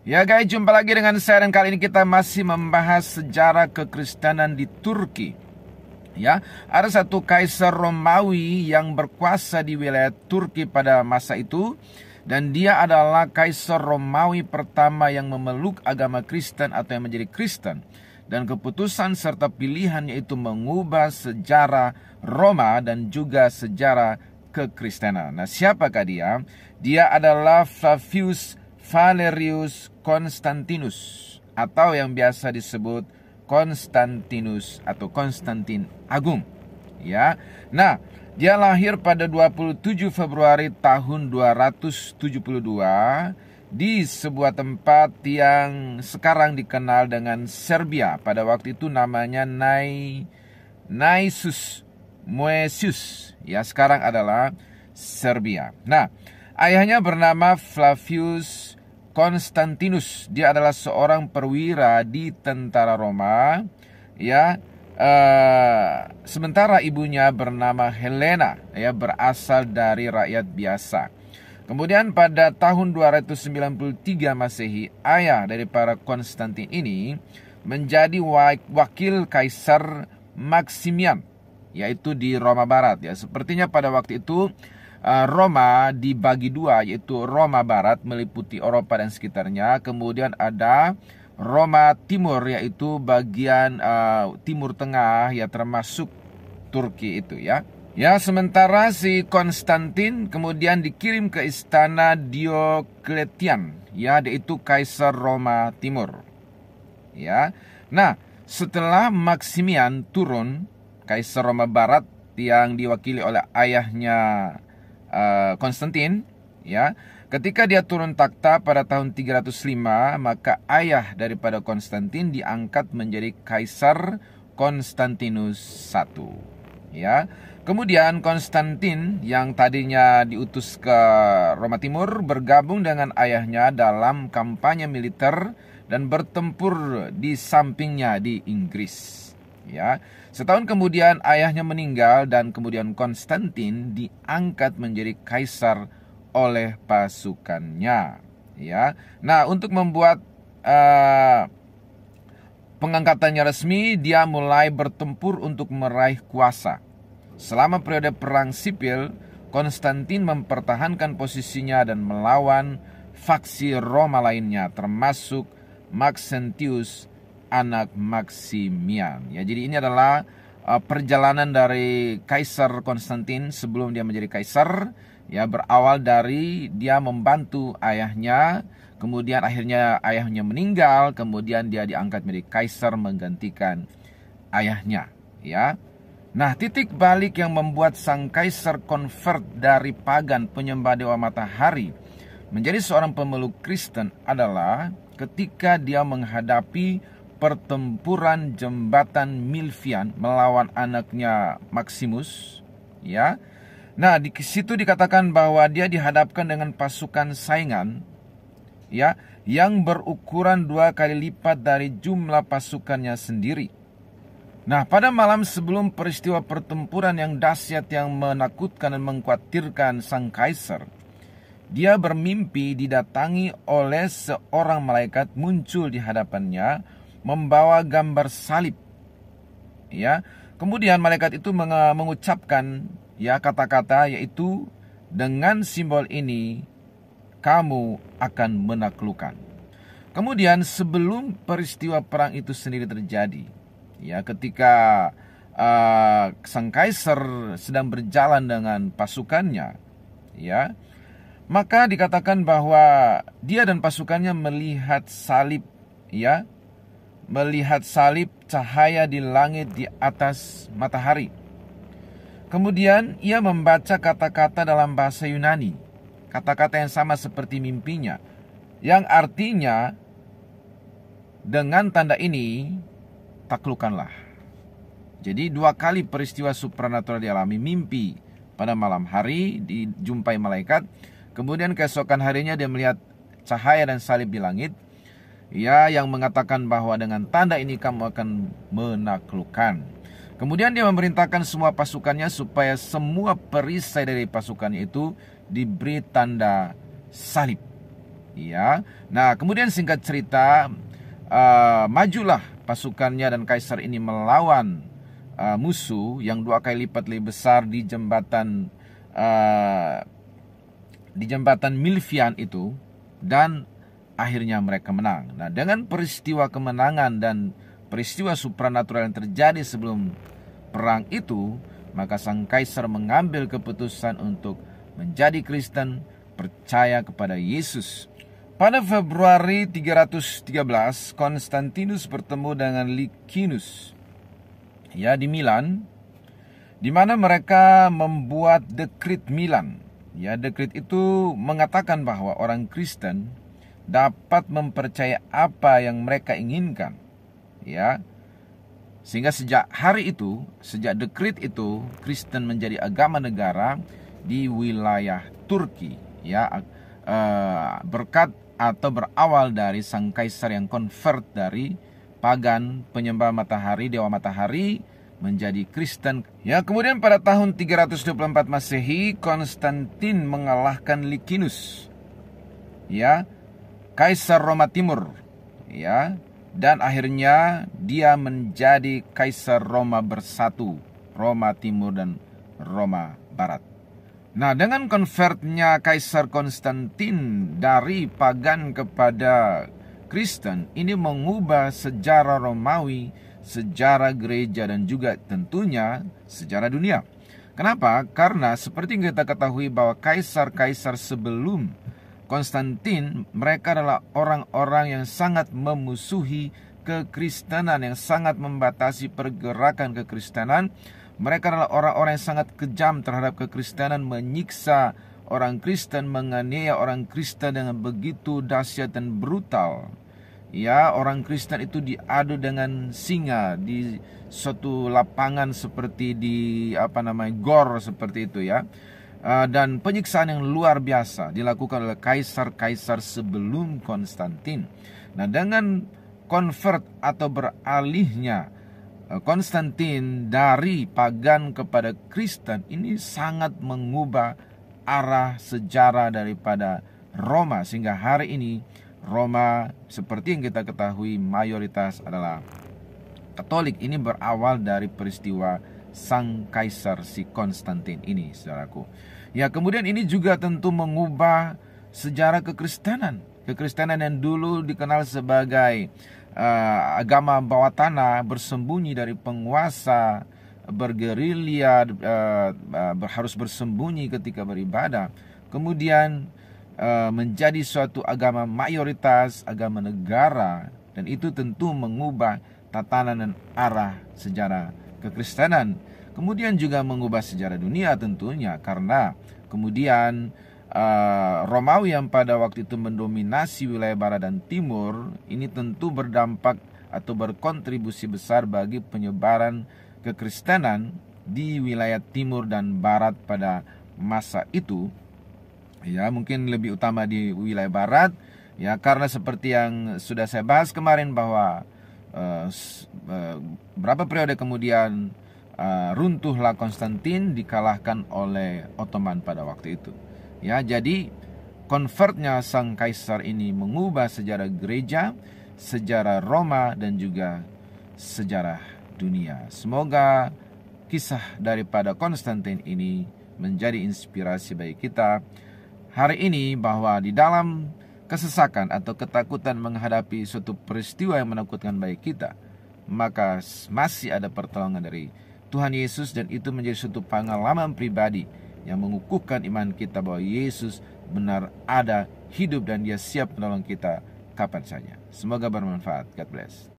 Ya guys, jumpa lagi dengan saya dan kali ini kita masih membahas sejarah kekristenan di Turki. Ya, ada satu kaisar Romawi yang berkuasa di wilayah Turki pada masa itu, dan dia adalah kaisar Romawi pertama yang memeluk agama Kristen atau yang menjadi Kristen. Dan keputusan serta pilihannya itu mengubah sejarah Roma dan juga sejarah kekristenan. Nah, siapakah dia? Dia adalah Flavius Valerius Constantinus, atau yang biasa disebut Konstantinus atau Konstantin Agung. Ya. Nah, dia lahir pada 27 Februari tahun 272 di sebuah tempat yang sekarang dikenal dengan Serbia. Pada waktu itu namanya Naissus Moesius. Ya, sekarang adalah Serbia. Nah, ayahnya bernama Flavius Constantinus. Dia adalah seorang perwira di tentara Roma. Ya, sementara ibunya bernama Helena. Ya, berasal dari rakyat biasa. Kemudian pada tahun 293 Masehi, ayah dari para Konstantin ini menjadi wakil Kaisar Maximian, yaitu di Roma Barat. Ya, sepertinya pada waktu itu Roma dibagi dua, yaitu Roma Barat meliputi Eropa dan sekitarnya. Kemudian ada Roma Timur, yaitu bagian Timur Tengah, ya termasuk Turki itu ya. Ya, sementara si Konstantin kemudian dikirim ke istana Diocletian, ya, yaitu Kaisar Roma Timur. Ya. Nah, setelah Maximian turun, Kaisar Roma Barat yang diwakili oleh ayahnya Konstantin, ya. Ketika dia turun takhta pada tahun 305, maka ayah daripada Konstantin diangkat menjadi Kaisar Konstantinus I. Ya. Kemudian Konstantin yang tadinya diutus ke Roma Timur bergabung dengan ayahnya dalam kampanye militer dan bertempur di sampingnya di Inggris. Ya, setahun kemudian ayahnya meninggal dan kemudian Konstantin diangkat menjadi kaisar oleh pasukannya. Ya, nah untuk membuat pengangkatannya resmi, dia mulai bertempur untuk meraih kuasa. Selama periode perang sipil, Konstantin mempertahankan posisinya dan melawan faksi Roma lainnya, termasuk Maxentius, anak Maximian. Ya, jadi ini adalah perjalanan dari Kaisar Konstantin sebelum dia menjadi kaisar. Ya, berawal dari dia membantu ayahnya, kemudian akhirnya ayahnya meninggal, kemudian dia diangkat menjadi kaisar menggantikan ayahnya. Ya. Nah, titik balik yang membuat sang kaisar convert dari pagan penyembah dewa matahari menjadi seorang pemeluk Kristen adalah ketika dia menghadapi pertempuran jembatan Milvian melawan anaknya Maximus, ya. Nah, di situ dikatakan bahwa dia dihadapkan dengan pasukan saingan, ya, yang berukuran 2 kali lipat dari jumlah pasukannya sendiri. Nah, pada malam sebelum peristiwa pertempuran yang dahsyat yang menakutkan dan mengkhawatirkan sang kaisar, dia bermimpi didatangi oleh seorang malaikat muncul di hadapannya membawa gambar salib. Ya, kemudian malaikat itu mengucapkan ya kata-kata, yaitu dengan simbol ini kamu akan menaklukkan. Kemudian sebelum peristiwa perang itu sendiri terjadi, ya, ketika sang kaisar sedang berjalan dengan pasukannya, ya, maka dikatakan bahwa dia dan pasukannya melihat salib, ya, melihat salib cahaya di langit di atas matahari. Kemudian ia membaca kata-kata dalam bahasa Yunani, kata-kata yang sama seperti mimpinya, yang artinya dengan tanda ini taklukkanlah. Jadi 2 kali peristiwa supranatural dialami, mimpi pada malam hari dijumpai malaikat, kemudian keesokan harinya dia melihat cahaya dan salib di langit, ya, yang mengatakan bahwa dengan tanda ini kamu akan menaklukkan. Kemudian dia memerintahkan semua pasukannya supaya semua perisai dari pasukannya itu diberi tanda salib. Ya, nah kemudian singkat cerita, majulah pasukannya dan kaisar ini melawan musuh yang 2 kali lipat lebih besar di jembatan Milvian itu, dan akhirnya mereka menang. Nah, dengan peristiwa kemenangan dan peristiwa supranatural yang terjadi sebelum perang itu, maka sang kaisar mengambil keputusan untuk menjadi Kristen, percaya kepada Yesus. Pada Februari 313, Konstantinus bertemu dengan Licinius, ya, di Milan, di mana mereka membuat dekrit Milan. Ya, dekrit itu mengatakan bahwa orang Kristen dapat mempercayai apa yang mereka inginkan. Ya, sehingga sejak hari itu, sejak dekrit itu, Kristen menjadi agama negara di wilayah Turki. Ya, berkat atau berawal dari sang kaisar yang convert dari pagan penyembah matahari, dewa matahari, menjadi Kristen. Ya, kemudian pada tahun 324 Masehi, Konstantin mengalahkan Licinius, ya, Kaisar Roma Timur, ya, dan akhirnya dia menjadi Kaisar Roma bersatu, Roma Timur dan Roma Barat. Nah, dengan konvertnya Kaisar Konstantin dari pagan kepada Kristen, ini mengubah sejarah Romawi, sejarah gereja, dan juga tentunya sejarah dunia. Kenapa? Karena seperti yang kita ketahui bahwa kaisar-kaisar sebelum Konstantin, mereka adalah orang-orang yang sangat memusuhi kekristenan, yang sangat membatasi pergerakan kekristenan. Mereka adalah orang-orang yang sangat kejam terhadap kekristenan, menyiksa orang Kristen, menganiaya orang Kristen dengan begitu dahsyat dan brutal. Ya, orang Kristen itu diadu dengan singa di suatu lapangan seperti di gor seperti itu, ya. Dan penyiksaan yang luar biasa dilakukan oleh kaisar-kaisar sebelum Konstantin. Nah, dengan convert atau beralihnya Konstantin dari pagan kepada Kristen, ini sangat mengubah arah sejarah daripada Roma, sehingga hari ini Roma seperti yang kita ketahui mayoritas adalah Katolik. Ini berawal dari peristiwa sang kaisar si Konstantin ini, saudaraku. Ya, kemudian ini juga tentu mengubah sejarah kekristenan. Kekristenan yang dulu dikenal sebagai agama bawah tanah, bersembunyi dari penguasa, bergerilya, harus bersembunyi ketika beribadah, kemudian menjadi suatu agama mayoritas, agama negara, dan itu tentu mengubah tatanan dan arah sejarah kekristenan. Kemudian juga mengubah sejarah dunia tentunya, karena kemudian Romawi yang pada waktu itu mendominasi wilayah barat dan timur, ini tentu berdampak atau berkontribusi besar bagi penyebaran kekristenan di wilayah timur dan barat pada masa itu. Ya, mungkin lebih utama di wilayah barat, ya, karena seperti yang sudah saya bahas kemarin bahwa berapa periode kemudian runtuhlah Konstantin, dikalahkan oleh Ottoman pada waktu itu. Ya, jadi konvertnya sang kaisar ini mengubah sejarah gereja, sejarah Roma, dan juga sejarah dunia. Semoga kisah daripada Konstantin ini menjadi inspirasi bagi kita hari ini, bahwa di dalam kesesakan atau ketakutan menghadapi suatu peristiwa yang menakutkan bagi kita, maka masih ada pertolongan dari Tuhan Yesus, dan itu menjadi suatu pengalaman pribadi yang mengukuhkan iman kita bahwa Yesus benar ada, hidup, dan Dia siap menolong kita kapan saja. Semoga bermanfaat. God bless.